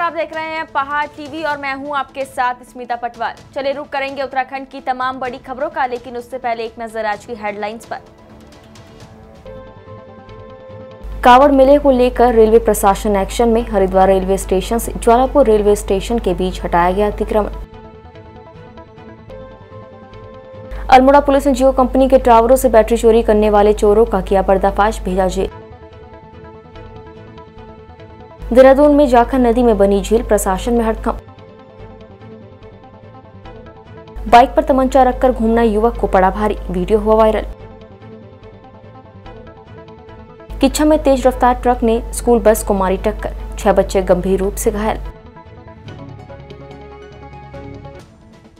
आप देख रहे हैं पहाड़ टीवी और मैं हूं आपके साथ स्मिता पटवाल। चलिए रुक करेंगे उत्तराखंड की तमाम बड़ी खबरों का, लेकिन उससे पहले एक नजर आज की हेडलाइंस पर। कांवड़ मेले को लेकर रेलवे प्रशासन एक्शन में। हरिद्वार रेलवे स्टेशन से ज्वालापुर रेलवे स्टेशन के बीच हटाया गया अतिक्रमण। अल्मोड़ा पुलिस ने जियो कंपनी के टावरों से बैटरी चोरी करने वाले चोरों का किया पर्दाफाश, भेजा जेल। देहरादून में जाखल नदी में बनी झील, प्रशासन में हड़कंप। बाइक पर तमंचा रखकर घूमना युवक को पड़ा भारी, वीडियो हुआ वायरल। किच्छा में तेज रफ्तार ट्रक ने स्कूल बस को मारी टक्कर, 6 बच्चे गंभीर रूप से घायल।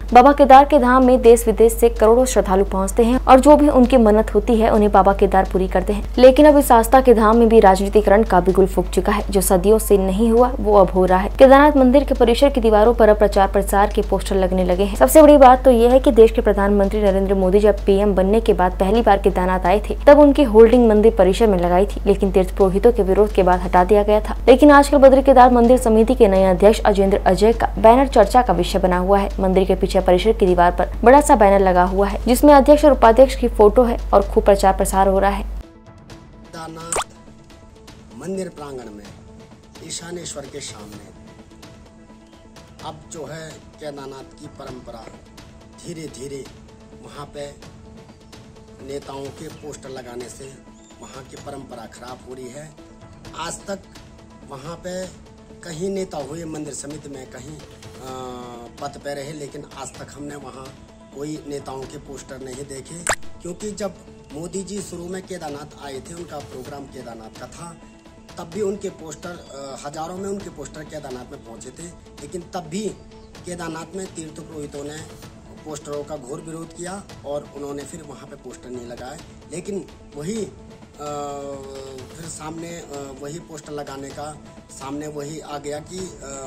बाबा केदार के धाम में देश विदेश से करोड़ों श्रद्धालु पहुंचते हैं और जो भी उनकी मन्नत होती है उन्हें बाबा केदार पूरी करते हैं। लेकिन अब इस आस्था के धाम में भी राजनीतिकरण का बिगुल फूंक चुका है। जो सदियों से नहीं हुआ वो अब हो रहा है। केदारनाथ मंदिर के परिसर की दीवारों पर अब प्रचार प्रसार के पोस्टर लगने लगे हैं। सबसे बड़ी बात तो यह है कि देश के प्रधानमंत्री नरेंद्र मोदी जब पीएम बनने के बाद पहली बार केदारनाथ आए थे तब उनकी होल्डिंग मंदिर परिसर में लगाई थी, लेकिन तीर्थ पुरोहितों के विरोध के बाद हटा दिया गया था। लेकिन आजकल बद्री केदार मंदिर समिति के नए अध्यक्ष अजेंद्र अजय का बैनर चर्चा का विषय बना हुआ है। मंदिर के पीछे परिसर की दीवार पर बड़ा सा बैनर लगा हुआ है जिसमें अध्यक्ष और उपाध्यक्ष की फोटो है और खूब प्रचार प्रसार हो रहा है। केदारनाथ मंदिर प्रांगण में ईशानेश्वर के सामने अब जो है केदारनाथ की परंपरा धीरे धीरे वहाँ पे नेताओं के पोस्टर लगाने से वहाँ की परंपरा खराब हो रही है। आज तक वहाँ पे कहीं नेता हुए मंदिर समिति में, कहीं पद पे रहे, लेकिन आज तक हमने वहाँ कोई नेताओं के पोस्टर नहीं देखे। क्योंकि जब मोदी जी शुरू में केदारनाथ आए थे, उनका प्रोग्राम केदारनाथ का था, तब भी उनके पोस्टर हजारों में उनके पोस्टर केदारनाथ में पहुँचे थे। लेकिन तब भी केदारनाथ में तीर्थ पुरोहितों ने पोस्टरों का घोर विरोध किया और उन्होंने फिर वहाँ पे पोस्टर नहीं लगाए। लेकिन वही फिर सामने वही पोस्टर लगाने का सामने वही आ गया कि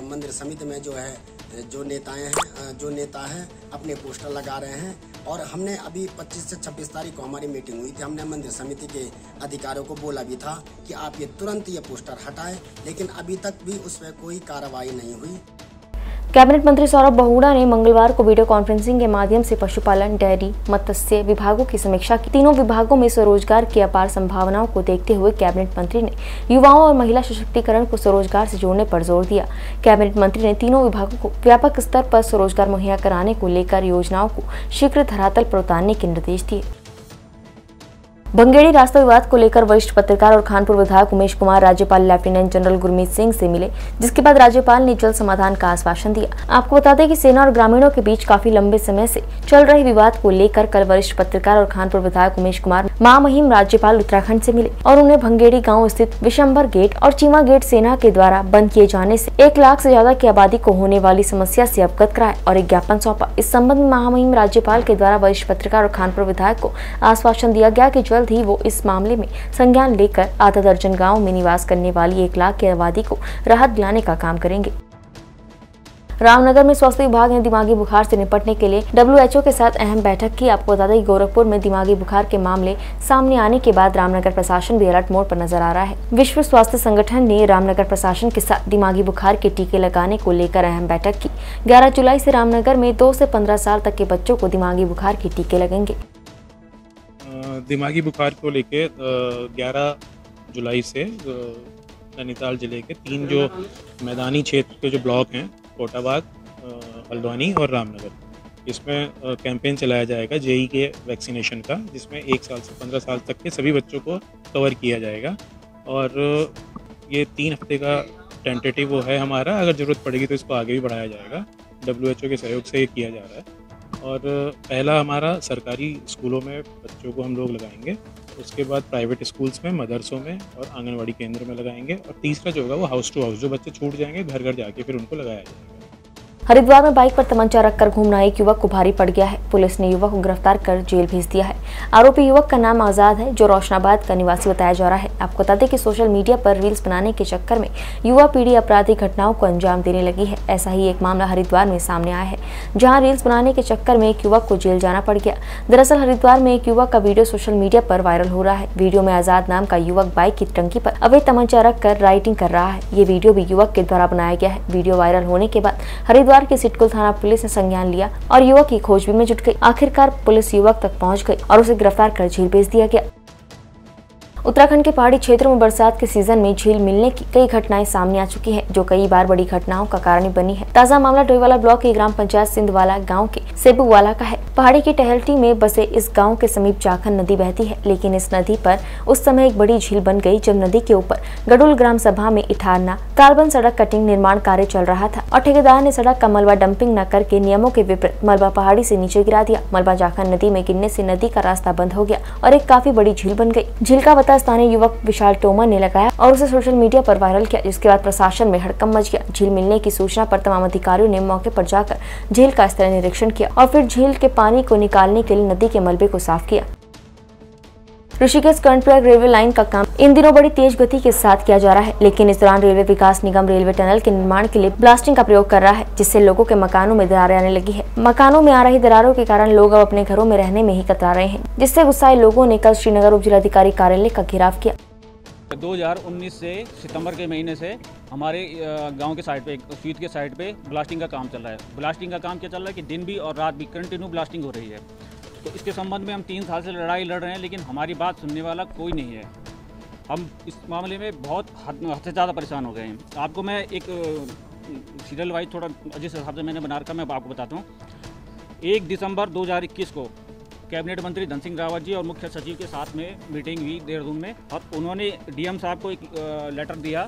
मंदिर समिति में जो है जो नेता हैं अपने पोस्टर लगा रहे हैं। और हमने अभी 25 से 26 तारीख को हमारी मीटिंग हुई थी। हमने मंदिर समिति के अधिकारियों को बोला भी था कि आप ये तुरंत ये पोस्टर हटाएं, लेकिन अभी तक भी उस पर कोई कार्रवाई नहीं हुई। कैबिनेट मंत्री सौरभ बहुगुणा ने मंगलवार को वीडियो कॉन्फ्रेंसिंग के माध्यम से पशुपालन, डेयरी, मत्स्य विभागों की समीक्षा की। तीनों विभागों में स्वरोजगार की अपार संभावनाओं को देखते हुए कैबिनेट मंत्री ने युवाओं और महिला सशक्तिकरण को स्वरोजगार से जोड़ने पर जोर दिया। कैबिनेट मंत्री ने तीनों विभागों को व्यापक स्तर पर स्वरोजगार मुहैया कराने को लेकर योजनाओं को शीघ्र धरातल पर उतारने के निर्देश दिए। भंगेड़ी रास्ता विवाद को लेकर वरिष्ठ पत्रकार और खानपुर विधायक उमेश कुमार राज्यपाल लेफ्टिनेंट जनरल गुरमीत सिंह से मिले, जिसके बाद राज्यपाल ने जल्द समाधान का आश्वासन दिया। आपको बता दें कि सेना और ग्रामीणों के बीच काफी लंबे समय से चल रहे विवाद को लेकर कल वरिष्ठ पत्रकार और खानपुर विधायक उमेश कुमार महामहिम राज्यपाल उत्तराखंड से मिले और उन्हें भंगेड़ी गाँव स्थित विशंबर गेट और चीमा गेट सेना के द्वारा बंद किए जाने से 1 लाख से ज्यादा की आबादी को होने वाली समस्या से अवगत कराया और एक ज्ञापन सौंपा। इस संबंध में महामहिम राज्यपाल के द्वारा वरिष्ठ पत्रकार और खानपुर विधायक को आश्वासन दिया गया कि जल्द ही वो इस मामले में संज्ञान लेकर आधा दर्जन गांव में निवास करने वाली 1 लाख की आबादी को राहत दिलाने का काम करेंगे। रामनगर में स्वास्थ्य विभाग ने दिमागी बुखार से निपटने के लिए WHO के साथ अहम बैठक की। आपको बता दें कि गोरखपुर में दिमागी बुखार के मामले सामने आने के बाद रामनगर प्रशासन भी अलर्ट मोड पर नजर आ रहा है। विश्व स्वास्थ्य संगठन ने रामनगर प्रशासन के साथ दिमागी बुखार के टीके लगाने को लेकर अहम बैठक की। 11 जुलाई से रामनगर में 2 से 15 साल तक के बच्चों को दिमागी बुखार के टीके लगेंगे। दिमागी बुखार को लेके 11 जुलाई से नैनीताल जिले के 3 जो मैदानी क्षेत्र के जो ब्लॉक हैं, कोटाबाग, हल्द्वानी और रामनगर, इसमें कैंपेन चलाया जाएगा जेई के वैक्सीनेशन का, जिसमें 1 साल से 15 साल तक के सभी बच्चों को कवर किया जाएगा। और ये 3 हफ्ते का टेंटेटिव वो है हमारा, अगर ज़रूरत पड़ेगी तो इसको आगे भी बढ़ाया जाएगा। WHO के सहयोग से ये किया जा रहा है। और पहला हमारा सरकारी स्कूलों में बच्चों को हम लोग लगाएंगे, उसके बाद प्राइवेट स्कूल्स में, मदरसों में और आंगनवाड़ी केंद्र में लगाएंगे। और तीसरा जो होगा वो हाउस टू हाउस, जो बच्चे छूट जाएंगे घर घर जाके फिर उनको लगाया जाएगा। हरिद्वार में बाइक पर तमंचा रखकर घूमना एक युवक को भारी पड़ गया है। पुलिस ने युवक को गिरफ्तार कर जेल भेज दिया है। आरोपी युवक का नाम आजाद है, जो रोशनाबाद का निवासी बताया जा रहा है। आपको बता दें कि सोशल मीडिया पर रील्स बनाने के चक्कर में युवा पीढ़ी आपराधिक घटनाओं को अंजाम देने लगी है। ऐसा ही एक मामला हरिद्वार में सामने आया है। जहां रील्स बनाने के चक्कर में एक युवक को जेल जाना पड़ गया। दरअसल हरिद्वार में एक युवक का वीडियो सोशल मीडिया पर वायरल हो रहा है। वीडियो में आजाद नाम का युवक बाइक की टंकी पर अवैध तमंचा रखकर राइडिंग कर रहा है। ये वीडियो भी युवक के द्वारा बनाया गया है। वीडियो वायरल होने के बाद हरिद्वार की सिटकुल थाना पुलिस ने संज्ञान लिया और युवक की खोजबीन में जुट गई। आखिरकार पुलिस युवक तक पहुंच गई और उसे गिरफ्तार कर जेल भेज दिया गया। उत्तराखंड के पहाड़ी क्षेत्रों में बरसात के सीजन में झील मिलने की कई घटनाएं सामने आ चुकी हैं, जो कई बार बड़ी घटनाओं का कारण बनी है। ताजा मामला डोईवाला ब्लॉक की ग्राम पंचायत सिंधवाला गांव के सेबूवाला का है। पहाड़ी की टहलटी में बसे इस गांव के समीप जाखन नदी बहती है, लेकिन इस नदी पर उस समय एक बड़ी झील बन गई जब नदी के ऊपर गडुल ग्राम सभा में इठारना कार्बन सड़क कटिंग निर्माण कार्य चल रहा था और ठेकेदार ने सड़क का मलबा डंपिंग न करके नियमों के विपरीत मलबा पहाड़ी से नीचे गिरा दिया। मलबा जाखन नदी में गिरने से नदी का रास्ता बंद हो गया और एक काफी बड़ी झील बन गई। झील का पता स्थानीय युवक विशाल तोमर ने लगाया और उसे सोशल मीडिया पर वायरल किया, जिसके बाद प्रशासन में हड़कंप मच गया। झील मिलने की सूचना पर तमाम अधिकारियों ने मौके पर जाकर झील का स्थलीय निरीक्षण किया और फिर झील के पानी को निकालने के लिए नदी के मलबे को साफ किया। ऋषिकेश कर्णप्रयाग रेलवे लाइन का काम इन दिनों बड़ी तेज गति के साथ किया जा रहा है, लेकिन इस दौरान रेलवे विकास निगम रेलवे टनल के निर्माण के लिए ब्लास्टिंग का प्रयोग कर रहा है, जिससे लोगों के मकानों में दरारें आने लगी है। मकानों में आ रही दरारों के कारण लोग अब अपने घरों में रहने में ही कतरा रहे हैं, जिससे गुस्साए लोगों ने कल श्रीनगर उप जिलाधिकारी कार्यालय का घेराव किया। 2019 से सितंबर के महीने से हमारे गांव के साइड पे स्वीत के साइड पे ब्लास्टिंग का काम चल रहा है। ब्लास्टिंग का काम क्या चल रहा है कि दिन भी और रात भी कंटिन्यू ब्लास्टिंग हो रही है। तो इसके संबंध में हम 3 साल से लड़ाई लड़ रहे हैं, लेकिन हमारी बात सुनने वाला कोई नहीं है। हम इस मामले में बहुत हद से ज़्यादा परेशान हो गए हैं। आपको मैं एक सीरियल वाइज थोड़ा जिस हिसाब से मैंने बना रखा मैं आपको बताता हूँ। 1 दिसंबर 2021 को कैबिनेट मंत्री धन सिंह रावत जी और मुख्य सचिव के साथ में मीटिंग हुई देहरादून में और उन्होंने डीएम साहब को एक लेटर दिया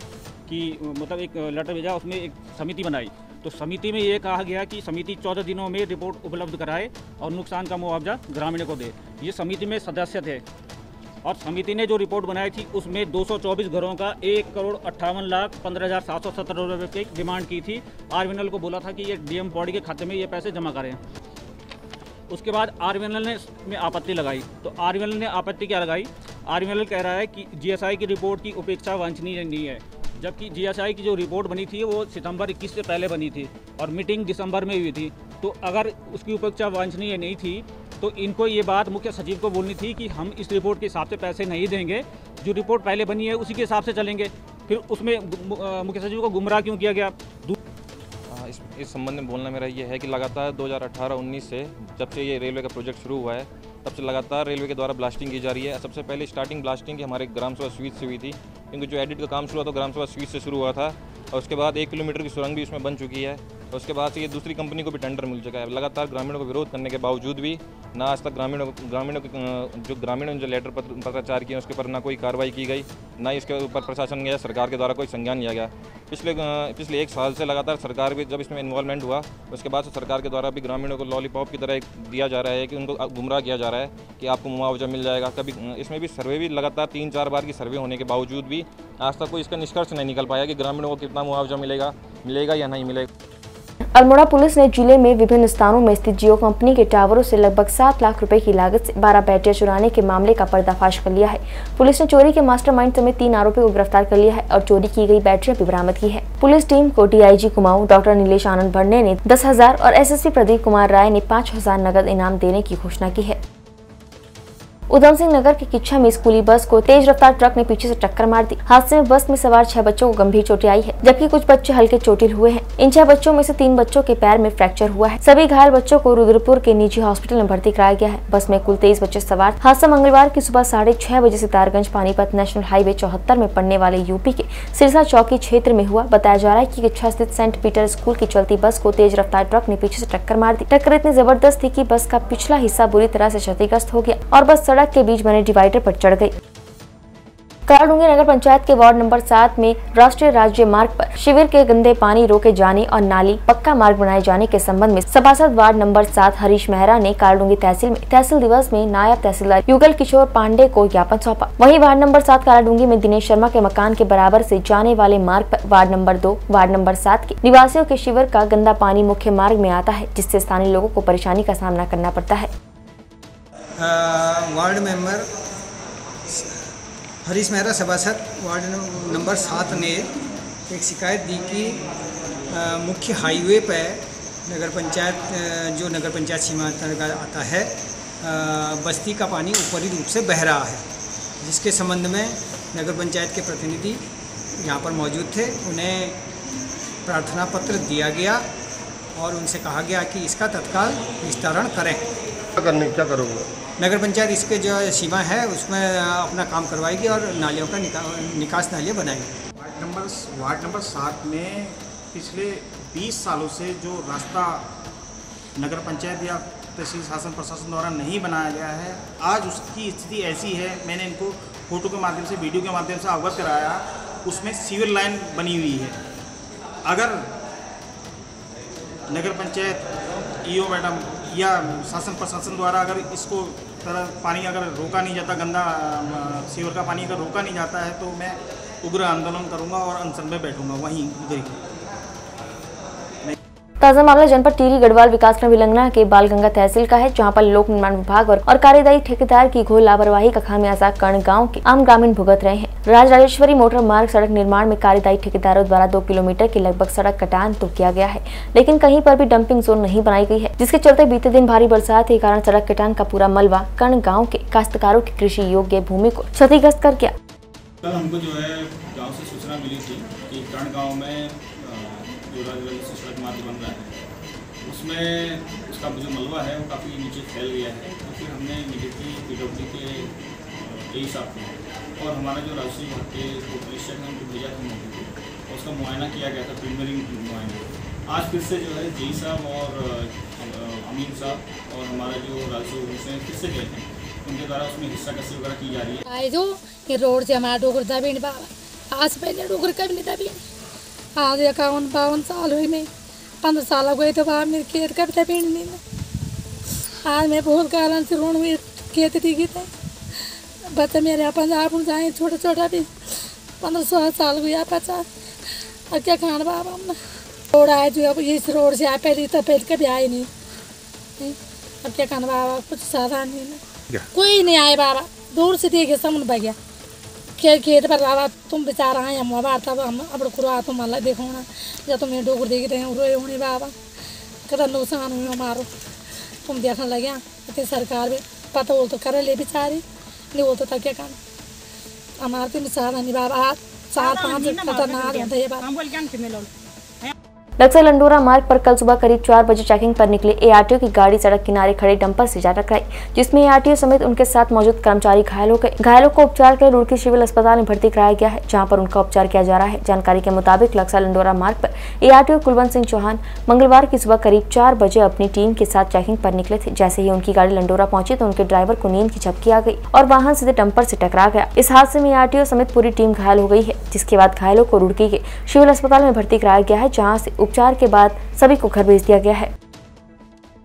कि मतलब एक लेटर भेजा, उसमें एक समिति बनाई। तो समिति में ये कहा गया कि समिति 14 दिनों में रिपोर्ट उपलब्ध कराए और नुकसान का मुआवजा ग्रामीणों को दे। ये समिति में सदस्य थे और समिति ने जो रिपोर्ट बनाई थी उसमें 224 घरों का 1,58,15,717 रुपये की डिमांड की थी। आरवीएनएल को बोला था कि ये डीएम बॉडी के खाते में ये पैसे जमा करें। उसके बाद आरवीएनएल ने आपत्ति लगाई। तो आरवीएनएल ने आपत्ति क्या लगाई? आरवीएनएल कह रहा है कि जीएसआई की रिपोर्ट की उपेक्षा वांछनीय नहीं है, जबकि जीएसआई की जो रिपोर्ट बनी थी वो सितंबर 21 से पहले बनी थी और मीटिंग दिसंबर में हुई थी। तो अगर उसकी उपेक्षा वांछनीय नहीं थी तो इनको ये बात मुख्य सचिव को बोलनी थी कि हम इस रिपोर्ट के हिसाब से पैसे नहीं देंगे, जो रिपोर्ट पहले बनी है उसी के हिसाब से चलेंगे। फिर उसमें मुख्य सचिव को गुमराह क्यों किया गया? इस संबंध में बोलना मेरा ये है कि लगातार 2018-19 से जब से ये रेलवे का प्रोजेक्ट शुरू हुआ है तब से लगातार रेलवे के द्वारा ब्लास्टिंग की जा रही है। सबसे पहले स्टार्टिंग ब्लास्टिंग की हमारे ग्राम सभा स्वीत से हुई थी, क्योंकि जो एडिट का काम शुरू हुआ तो ग्राम सभा स्वीत से शुरू हुआ था और उसके बाद 1 किलोमीटर की सुरंग भी उसमें बन चुकी है और उसके बाद से ये दूसरी कंपनी को भी टेंडर मिल चुका है। लगातार ग्रामीणों को विरोध करने के बावजूद भी ना आज तक ग्रामीणों ने जो लेटर पत्राचार किए उसके ऊपर ना कोई कार्रवाई की गई, ना इसके ऊपर प्रशासन या सरकार के द्वारा कोई संज्ञान लिया गया। पिछले 1 साल से लगातार सरकार भी जब इसमें इन्वॉल्वमेंट हुआ उसके बाद से सरकार के द्वारा भी ग्रामीणों को लॉलीपॉप की तरह दिया जा रहा है कि उनको गुमराह किया जा रहा है कि आपको मुआवजा मिल जाएगा। कभी इसमें भी सर्वे भी लगातार 3-4 बार की सर्वे होने के बावजूद भी आज तक कोई इसका निष्कर्ष नहीं निकल पाया कि ग्रामीणों को कितना मुआवजा मिलेगा या नहीं मिलेगा। अल्मोड़ा पुलिस ने जिले में विभिन्न स्थानों में स्थित जियो कंपनी के टावरों से लगभग 7 लाख रुपए की लागत से 12 बैटरियां चुराने के मामले का पर्दाफाश कर लिया है। पुलिस ने चोरी के मास्टरमाइंड समेत 3 आरोपियों को गिरफ्तार कर लिया है और चोरी की गई बैटरियां भी बरामद की है। पुलिस टीम को डीआईजी कुमाऊं डॉक्टर नीलेश आनंद भरने ने 10,000 और एसएसपी प्रदीप कुमार राय ने 5,000 नगद इनाम देने की घोषणा की है। उधम सिंह नगर के किच्छा में स्कूली बस को तेज रफ्तार ट्रक ने पीछे से टक्कर मार दी। हादसे में बस में सवार 6 बच्चों को गंभीर चोटें आई है, जबकि कुछ बच्चे हल्के चोटिल हुए हैं। इन 6 बच्चों में से 3 बच्चों के पैर में फ्रैक्चर हुआ है। सभी घायल बच्चों को रुद्रपुर के निजी हॉस्पिटल में भर्ती कराया गया है। बस में कुल 23 बच्चे सवार। हादसा मंगलवार की सुबह 6:30 बजे सितारगंज पानीपत नेशनल हाईवे 74 में पड़ने वाले यूपी के सिरसा चौकी क्षेत्र में हुआ। बताया जा रहा है कि किच्छा स्थित सेंट पीटर स्कूल की चलती बस को तेज रफ्तार ट्रक ने पीछे से टक्कर मार दी। टक्कर इतनी जबरदस्त थी कि बस का पिछला हिस्सा बुरी तरह से क्षतिग्रस्त हो गया और बस सड़क के बीच बने डिवाइडर पर चढ़ गई। कराडूंगी नगर पंचायत के वार्ड नंबर 7 में राष्ट्रीय राज्य मार्ग पर शिविर के गंदे पानी रोके जाने और नाली पक्का मार्ग बनाए जाने के संबंध में सभासद वार्ड नंबर 7 हरीश मेहरा ने कराडूंगी तहसील में तहसील दिवस में नायब तहसीलदार युगल किशोर पांडे को ज्ञापन सौंपा। वहीं वार्ड नंबर 7 कराडूंगी में दिनेश शर्मा के मकान के बराबर से जाने वाले मार्ग पर वार्ड नंबर 2 वार्ड नंबर 7 के निवासियों के शिविर का गंदा पानी मुख्य मार्ग में आता है, जिससे स्थानीय लोगों को परेशानी का सामना करना पड़ता है। वार्ड मेंबर हरीश मेहरा सभासद वार्ड नंबर 7 ने एक शिकायत दी कि मुख्य हाईवे पर नगर पंचायत जो नगर पंचायत सीमा अंतर्गत आता है, बस्ती का पानी ऊपरी रूप से बह रहा है, जिसके संबंध में नगर पंचायत के प्रतिनिधि यहाँ पर मौजूद थे। उन्हें प्रार्थना पत्र दिया गया और उनसे कहा गया कि इसका तत्काल विस्तारण करें। क्या करोगे? नगर पंचायत इसके जो सीमा है उसमें अपना काम करवाएगी और नालियों का निकास नालियाँ बनाएगी। वार्ड नंबर 7 में पिछले 20 सालों से जो रास्ता नगर पंचायत या तहसील शासन प्रशासन द्वारा नहीं बनाया गया है, आज उसकी स्थिति ऐसी है। मैंने इनको फोटो के माध्यम से, वीडियो के माध्यम से अवगत कराया। उसमें सीवर लाइन बनी हुई है। अगर नगर पंचायत ईओ मैडम या शासन प्रशासन द्वारा अगर इसको तरह पानी अगर रोका नहीं जाता, गंदा सीवर का पानी अगर रोका नहीं जाता है, तो मैं उग्र आंदोलन करूंगा और अनशन में बैठूंगा वहीं उधर ही। ताजा मामला जनपद टिहरी गढ़वाल विकासखंड विलंगना के बालगंगा तहसील का है, जहां पर लोक निर्माण विभाग और कार्यदायी ठेकेदार की घोर लापरवाही का खामियाजा कर्ण गांव के आम ग्रामीण भुगत रहे हैं। राजराजेश्वरी मोटर मार्ग सड़क निर्माण में कार्यदायी ठेकेदारों द्वारा 2 किलोमीटर की लगभग सड़क कटान तो किया गया है, लेकिन कहीं पर भी डंपिंग जोन नहीं बनाई गई है, जिसके चलते बीते दिन भारी बरसात के कारण सड़क कटान का पूरा मलबा कर्ण गाँव के काश्तकारों की कृषि योग्य भूमि को क्षतिग्रस्त कर गया। कल हमको जो है गांव से सूचना मिली थी कि कर्ण गांव में जो राजराजेश्वरी सड़क मार्ग बन रहा है, उसमें उसका जो मलबा है वो काफ़ी नीचे फैल गया है। तो फिर हमने इमीडिएटली PWD के साहब को और हमारा जो राजस्व विभाग के उपनिरीक्षक ने उनको भेजा था मौके पर, और उसका मुआयना किया गया था, प्रीलिमिनरी मुआयना। आज फिर से जो है JE साहब और अमीन साहब और हमारा जो राजस्व विभाग से फिर से गए थे, उनके द्वारा उसमें हिस्सा कसी वगैरह की जा रही है। आए जो ये रोड से हमारा डोगर दबी नहीं बाबा, आज पहले डोगर कभी नहीं दबी, आज 51-52 साल हुई, मैं 15 साल हो गए तो बाहर मेरे खेत कभी दबी नहीं। आज मैं बहुत कारण से रोड में खेत दिखी थे, बच्चे मेरे अपन आप जाए छोटा छोटा भी 15-16 साल हुआ बच्चा, और क्या खाना बाबा हमने रोड आए जो अब इस रोड से आए, पहले तो पहले कभी आए नहीं, अब क्या खाना बाबा, कुछ साधा नहीं ना, कोई नहीं आए बाबा, दूर से देखे समझ बगया खेत पर बाबा तुम बेचारा आए हम बाबा, तब हम अब कुरा तुम अल्लाह देखो ना, जब तुम डोगर देख रहे रोए होने बाबा, कदा नुकसान हुए हमारो, तुम देखने लगे इतनी सरकार भी पता बोल तो करे ले बेचारी, नहीं बोल तो तक क्या काम हमारे तो साधा नहीं बाबा, 4-5 खतरनाक होते हैं बाबा। लक्सर लंडोरा मार्ग पर कल सुबह करीब 4 बजे चेकिंग पर निकले ARTO की गाड़ी सड़क किनारे खड़े डंपर से जा टकराई, जिसमें ARTO समेत उनके साथ मौजूद कर्मचारी घायल हो गए। घायलों को उपचार के लिए रुड़की सिविल अस्पताल में भर्ती कराया गया है, जहां पर उनका उपचार किया जा रहा है। जानकारी के मुताबिक लक्सर लंडोरा मार्ग पर ARTO कुलवंत सिंह चौहान मंगलवार की सुबह करीब 4 बजे अपनी टीम के साथ चेकिंग पर निकले थे। जैसे ही उनकी गाड़ी लंडोरा पहुंची तो उनके ड्राइवर को नींद की झपकी आ गई और वाहन सीधे डंपर से टकरा गया। इस हादसे में ARTO समेत पूरी टीम घायल हो गई है, जिसके बाद घायलों को रुड़की के सिविल अस्पताल में भर्ती कराया गया है, जहाँ से उपचार के बाद सभी को घर भेज दिया गया है।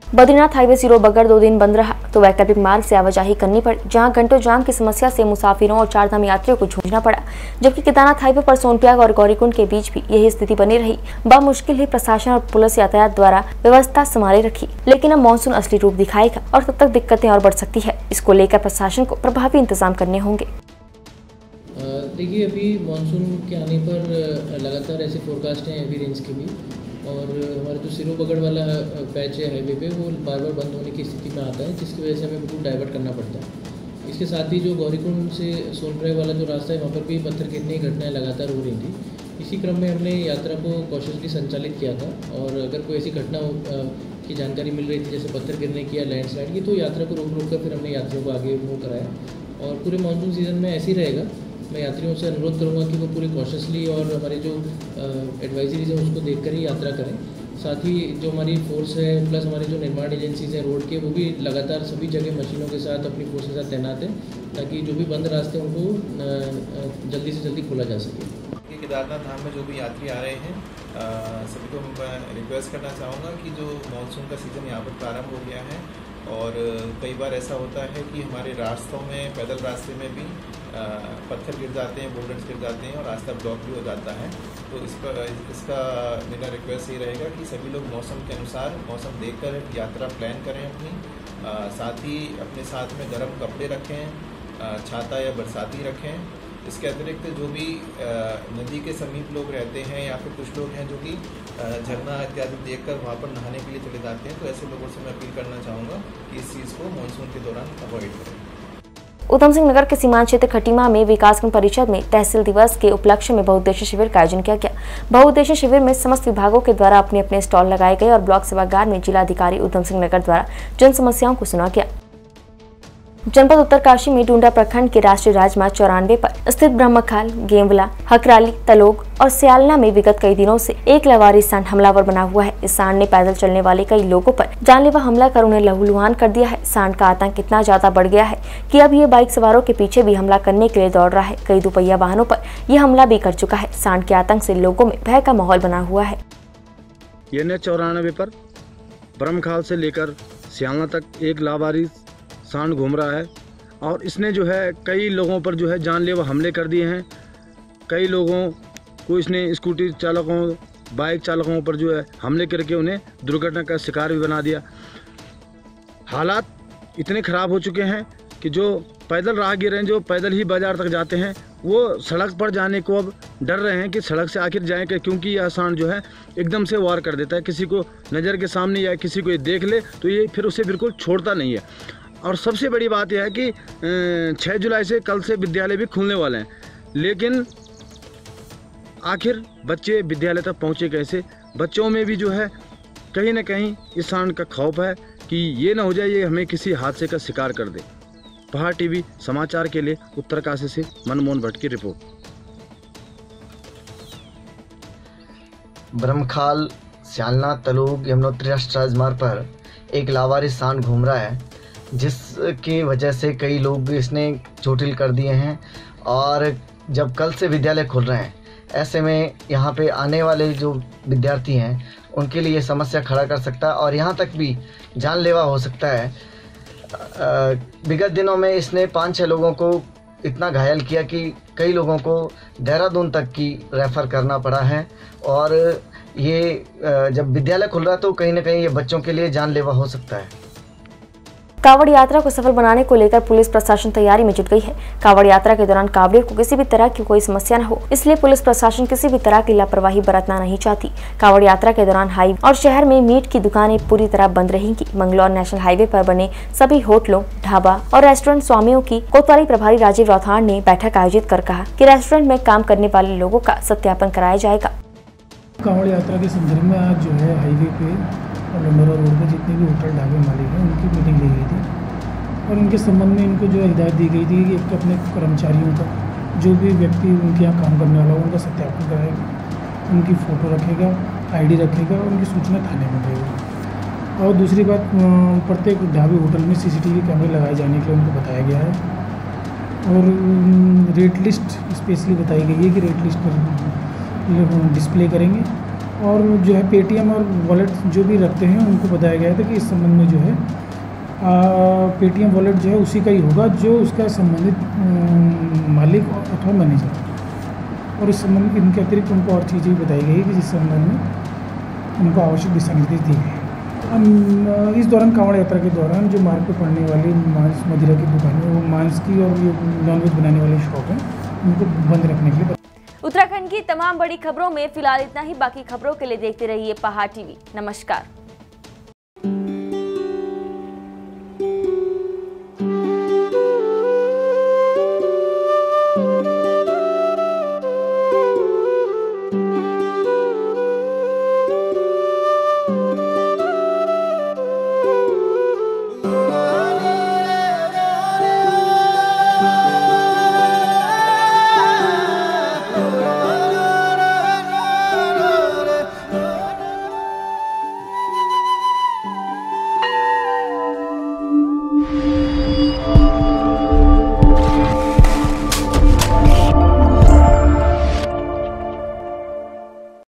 बद्रीनाथ हाईवे सिरो बगड़ 2 दिन बंद रहा तो वैकल्पिक मार्ग से आवाजाही करनी पड़ी, जहां घंटों जाम की समस्या से मुसाफिरों और चारधाम यात्रियों को जूझना पड़ा। जबकि केदारनाथ हाईवे पर सोनप्रयाग और गौरीकुंड के बीच भी यही स्थिति बनी रही। बामुश्किल ही प्रशासन और पुलिस यातायात द्वारा व्यवस्था संभाले रखी, लेकिन अब मानसून असली रूप दिखाएगा और तब तक दिक्कतें और बढ़ सकती है। इसको लेकर प्रशासन को प्रभावी इंतजाम करने होंगे। देखिए, अभी मानसून के आने पर लगातार ऐसे फोरकास्ट हैं हैवी रेंज के भी, और हमारा जो सिरो बगड़ वाला पैच है हाईवे पे वो बार बार बंद होने की स्थिति में आता है, जिसकी वजह से हमें बिल्कुल डाइवर्ट करना पड़ता है। इसके साथ ही जो गौरीकुंड से सोनप्रयाग वाला जो रास्ता है वहाँ पर भी पत्थर गिरने की घटनाएं लगातार हो रही थी। इसी क्रम में हमने यात्रा को कॉशियसली संचालित किया था, और अगर कोई ऐसी घटना की जानकारी मिल रही थी जैसे पत्थर गिरने की या लैंडस्लाइड की, तो यात्रा को रोक कर फिर हमने यात्रियों को आगे मूव कराया। और पूरे मानसून सीजन में ऐसे ही रहेगा। मैं यात्रियों से अनुरोध करूंगा कि वो पूरे कॉशियसली और हमारे जो एडवाइजरीज हैं उसको देखकर ही यात्रा करें। साथ ही जो हमारी फोर्स है प्लस हमारी जो निर्माण एजेंसीज हैं रोड के, वो भी लगातार सभी जगह मशीनों के साथ अपनी फोर्स के साथ तैनात हैं, ताकि जो भी बंद रास्ते हैं उनको जल्दी से जल्दी खोला जा सके। केदारनाथ धाम में जो भी यात्री आ रहे हैं, सभी को मैं रिक्वेस्ट करना चाहूँगा कि जो मानसून का सीज़न यहाँ पर प्रारंभ हो गया है, और कई बार ऐसा होता है कि हमारे रास्तों में, पैदल रास्ते में भी पत्थर गिर जाते हैं, बोल्डर्स गिर जाते हैं और रास्ता ब्लॉक भी हो जाता है। तो इसका मेरा रिक्वेस्ट ये रहेगा कि सभी लोग मौसम के अनुसार मौसम देखकर यात्रा प्लान करें अपनी। साथ ही अपने साथ में गर्म कपड़े रखें, छाता या बरसाती रखें, इसके अतिरिक्त जो भी नदी के समीप लोग रहते हैं या फिर कुछ लोग हैं जो कि झरना इत्यादि देखकर वहाँ पर नहाने के लिए चले जाते हैं, तो ऐसे लोगों से मैं अपील करना चाहूँगा कि इस चीज़ को मानसून के दौरान अवॉइड करें। ऊधम सिंह नगर के सीमांत क्षेत्र खटीमा में विकासखंड परिषद में तहसील दिवस के उपलक्ष्य में बहुउद्देशीय शिविर का आयोजन किया गया। बहुउद्देशीय शिविर में समस्त विभागों के द्वारा अपने अपने स्टॉल लगाए गए और ब्लॉक सभागार में जिलाधिकारी ऊधम सिंह नगर द्वारा जन समस्याओं को सुना गया। जनपद उत्तरकाशी में डूंडा प्रखंड के राष्ट्रीय राजमार्ग 94 पर स्थित ब्रह्मखाल, गेवला, हकराली, तलोग और सियालना में विगत कई दिनों से एक लावारिस सांड हमलावर बना हुआ है। इस सांड ने पैदल चलने वाले कई लोगों पर जानलेवा हमला कर उन्हें लहूलुहान कर दिया है। सांड का आतंक इतना ज्यादा बढ़ गया है कि अब ये बाइक सवारों के पीछे भी हमला करने के लिए दौड़ रहा है। कई दोपहिया वाहनों पर यह हमला भी कर चुका है। सांड के आतंक से लोगों में भय का माहौल बना हुआ है। NH 94 पर ब्रह्मखाल से लेकर सियालना तक एक लावारिस सांड घूम रहा है और इसने जो है कई लोगों पर जो है जानलेवा हमले कर दिए हैं। कई लोगों को इसने स्कूटी चालकों, बाइक चालकों पर जो है हमले करके उन्हें दुर्घटना का शिकार भी बना दिया। हालात इतने ख़राब हो चुके हैं कि जो पैदल राहगीर हैं, जो पैदल ही बाज़ार तक जाते हैं, वो सड़क पर जाने को अब डर रहे हैं कि सड़क से आखिर जाएं, क्योंकि यह सांड जो है एकदम से वार कर देता है। किसी को नज़र के सामने या किसी को देख ले तो ये फिर उसे बिल्कुल छोड़ता नहीं है। और सबसे बड़ी बात यह है कि 6 जुलाई से कल से विद्यालय भी खुलने वाले हैं, लेकिन आखिर बच्चे विद्यालय तक पहुँचे कैसे? बच्चों में भी जो है कहीं ना कहीं इस सांड का खौफ है कि ये ना हो जाए ये हमें किसी हादसे का शिकार कर दे। पहाड़ टीवी समाचार के लिए उत्तरकाशी से मनमोहन भट्ट की रिपोर्ट। ब्रह्मखाल, सियालना, तलोग, यमुनोत्री राष्ट्रीय राजमार्ग पर एक लावारिस सांड घूम रहा है, जिसकी वजह से कई लोग इसने चोटिल कर दिए हैं। और जब कल से विद्यालय खुल रहे हैं, ऐसे में यहाँ पे आने वाले जो विद्यार्थी हैं उनके लिए समस्या खड़ा कर सकता है और यहाँ तक भी जानलेवा हो सकता है। विगत दिनों में इसने 5-6 लोगों को इतना घायल किया कि कई लोगों को देहरादून तक की रेफ़र करना पड़ा है। और ये जब विद्यालय खुल रहा है तो कहीं ना कहीं ये बच्चों के लिए जानलेवा हो सकता है। कांवड़ यात्रा को सफल बनाने को लेकर पुलिस प्रशासन तैयारी में जुट गई है। कांवड़ यात्रा के दौरान कांवड़ियों को किसी भी तरह की कोई समस्या न हो, इसलिए पुलिस प्रशासन किसी भी तरह की लापरवाही बरतना नहीं चाहती। कांवड़ यात्रा के दौरान हाईवे और शहर में मीट की दुकानें पूरी तरह बंद रहेंगी। मंगलौर नेशनल हाईवे पर बने सभी होटलों, ढाबा और रेस्टोरेंट स्वामियों की कोतवाली प्रभारी राजीव राठौड़ ने बैठक आयोजित कर कहा कि रेस्टोरेंट में काम करने वाले लोगों का सत्यापन कराया जाएगा। कांवड़ यात्रा के संदर्भ में आज जो है हाईवे पे और लंडोरा रोड पे जितने भी होटल ढाबे मालिक हैं उनकी मीटिंग ली गई थी और उनके संबंध में इनको जो हिदायत दी गई थी कि एक अपने कर्मचारियों का जो भी व्यक्ति उनके यहाँ काम करने वाला हो उनका सत्यापन कराएगा, उनकी फ़ोटो रखेगा, ID रखेगा और उनकी सूचना थाने में देगा। और दूसरी बात, प्रत्येक ढाबे होटल में CCTV कैमरे लगाए जाने के लिए उनको बताया गया है और रेट लिस्ट स्पेशली बताई गई है कि रेट लिस्ट पर डिस्प्ले करेंगे। और जो है पेटीएम और वॉलेट जो भी रखते हैं उनको बताया गया था कि इस संबंध में जो है पेटीएम वॉलेट जो है उसी का ही होगा जो उसका संबंधित मालिक अथवा मैनेजर। और इस संबंध में इनके अतिरिक्त उनको और चीज़ें बताई गई कि जिस संबंध में उनको आवश्यक दिशा निर्देश दिए गए। इस दौरान कांवड़ यात्रा के दौरान जो मार्ग पर पड़ने वाली मांस मदिरा की दुकानें, वो मांस की और नॉनवेज बनाने वाले शॉप हैं, उनको बंद रखने के लिए। उत्तराखंड की तमाम बड़ी खबरों में फिलहाल इतना ही। बाकी खबरों के लिए देखते रहिए पहाड़ टीवी। नमस्कार।